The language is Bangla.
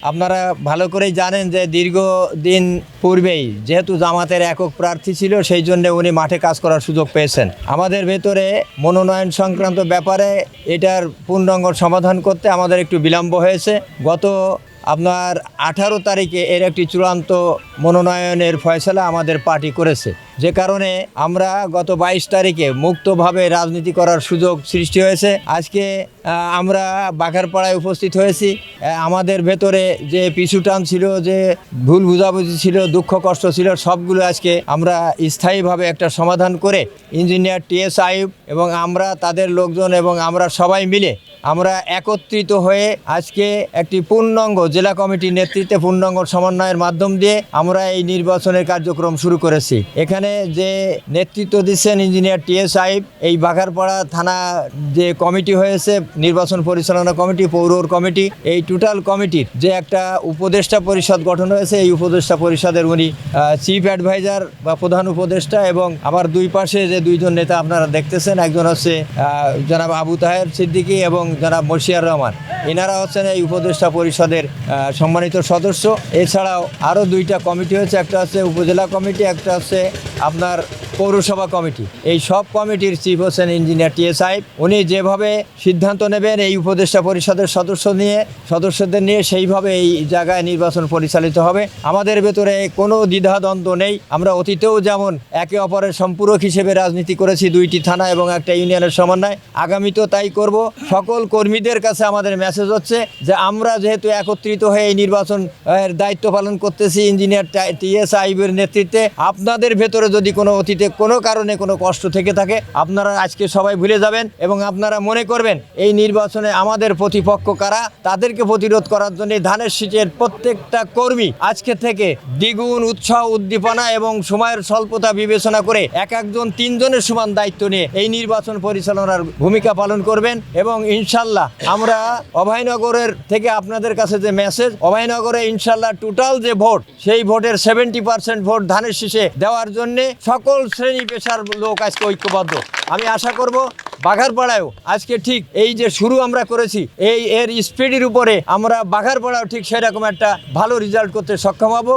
আপনারা ভালো করেই জানেন যে দীর্ঘদিন পূর্বেই যেহেতু জামাতের একক প্রার্থী ছিল, সেই জন্য উনি মাঠে কাজ করার সুযোগ পেয়েছেন। আমাদের ভেতরে মনোনয়ন সংক্রান্ত ব্যাপারে এটার পূর্ণাঙ্গ সমাধান করতে আমাদের একটু বিলম্ব হয়েছে। গত আপনার 18 তারিখে এর একটি চূড়ান্ত মনোনয়নের ফয়সালা আমাদের পার্টি করেছে, যে কারণে আমরা গত 22 তারিখে মুক্তভাবে রাজনীতি করার সুযোগ সৃষ্টি হয়েছে। আজকে আমরা বাঘারপাড়ায় উপস্থিত হয়েছি। আমাদের ভেতরে যে পিছুটান ছিল, যে ভুল বুঝাবুঝি ছিল, দুঃখ কষ্ট ছিল, সবগুলো আজকে আমরা স্থায়ীভাবে একটা সমাধান করে ইঞ্জিনিয়ার টিএস আইয়ুব এবং আমরা, তাদের লোকজন এবং আমরা সবাই মিলে আমরা একত্রিত হয়ে আজকে একটি পূর্ণাঙ্গ জেলা কমিটির নেতৃত্বে পূর্ণাঙ্গ সমন্বয়ের মাধ্যম দিয়ে আমরা এই নির্বাচনের কার্যক্রম শুরু করেছি। এখানে যে নেতৃত্ব দিচ্ছেন ইঞ্জিনিয়ার টিএস আইয়ুব, এই বাঘারপাড়া থানা যে কমিটি হয়েছে, নির্বাচন পরিচালনা কমিটি, পৌর কমিটি, এই টোটাল কমিটির যে একটা উপদেষ্টা পরিষদ গঠন হয়েছে, এই উপদেষ্টা পরিষদের উনি চিফ অ্যাডভাইজার বা প্রধান উপদেষ্টা, এবং আবার দুই পাশে যে দুইজন নেতা আপনারা দেখতেছেন, একজন হচ্ছে জনাব আবু তাহের সিদ্দিকী এবং জনাব মশিয়ার রহমান। এনারা হচ্ছেন এই উপদেষ্টা পরিষদের সম্মানিত সদস্য। এছাড়াও আরও দুইটা কমিটি হচ্ছে, একটা হচ্ছে উপজেলা কমিটি, একটা হচ্ছে আপনার পৌরসভা কমিটি। এই সব কমিটির চিফ হচ্ছেন ইঞ্জিনিয়ার টিএস আইয়ুব। উনি যেভাবে সিদ্ধান্ত নেবেন এই উপদেষ্টা পরিষদের সদস্যদের নিয়ে সেইভাবে এই জায়গায় নির্বাচন পরিচালিত হবে। আমাদের ভেতরে কোনো দ্বিধাদ্বন্দ্ব নেই। আমরা অতীতেও যেমন একে অপরের সম্পূরক হিসেবে রাজনীতি করেছি, দুইটি থানা এবং একটা ইউনিয়নের সমন্বয়, আগামীতেও তাই করব। সকল কর্মীদের কাছে আমাদের মেসেজ হচ্ছে যে আমরা যেহেতু একত্রিত হয়ে এই নির্বাচন দায়িত্ব পালন করতেছি ইঞ্জিনিয়ার টিএস আইয়ুবের নেতৃত্বে, আপনাদের ভেতরে যদি কোনো অতীতে কোনো কারণে কোনো কষ্ট থেকে থাকে, আপনারা আজকে সবাই ভুলে যাবেন এবং আপনারা মনে করবেন এই নির্বাচনে আমাদের প্রতিপক্ষ কারা, তাদেরকে প্রতিরোধ করার জন্য ধানের শীষের প্রত্যেকটা কর্মী আজকে থেকে দ্বিগুণ উৎসাহ, উদ্দীপনা এবং সময়ের স্বল্পতা বিবেচনা করে একজন 3 জনের সমান দায়িত্ব নিয়ে এই নির্বাচন পরিচালনার ভূমিকা পালন করবেন। এবং ইনশাল্লাহ আমরা অভয়নগরের থেকে আপনাদের কাছে যে মেসেজ, অভয়নগরে ইনশাল্লাহ টোটাল যে ভোট, সেই ভোটের 70% ভোট ধানের শীষে দেওয়ার জন্যে সকল শ্রেণী পেশার লোক আজকে ঐক্যবদ্ধ। আমি আশা করব বাঘারপাড়ায়ও আজকে ঠিক এই যে শুরু আমরা করেছি, এর স্পিডের উপরে আমরা বাঘারপাড়াও ঠিক সেরকম একটা ভালো রেজাল্ট করতে সক্ষম হব।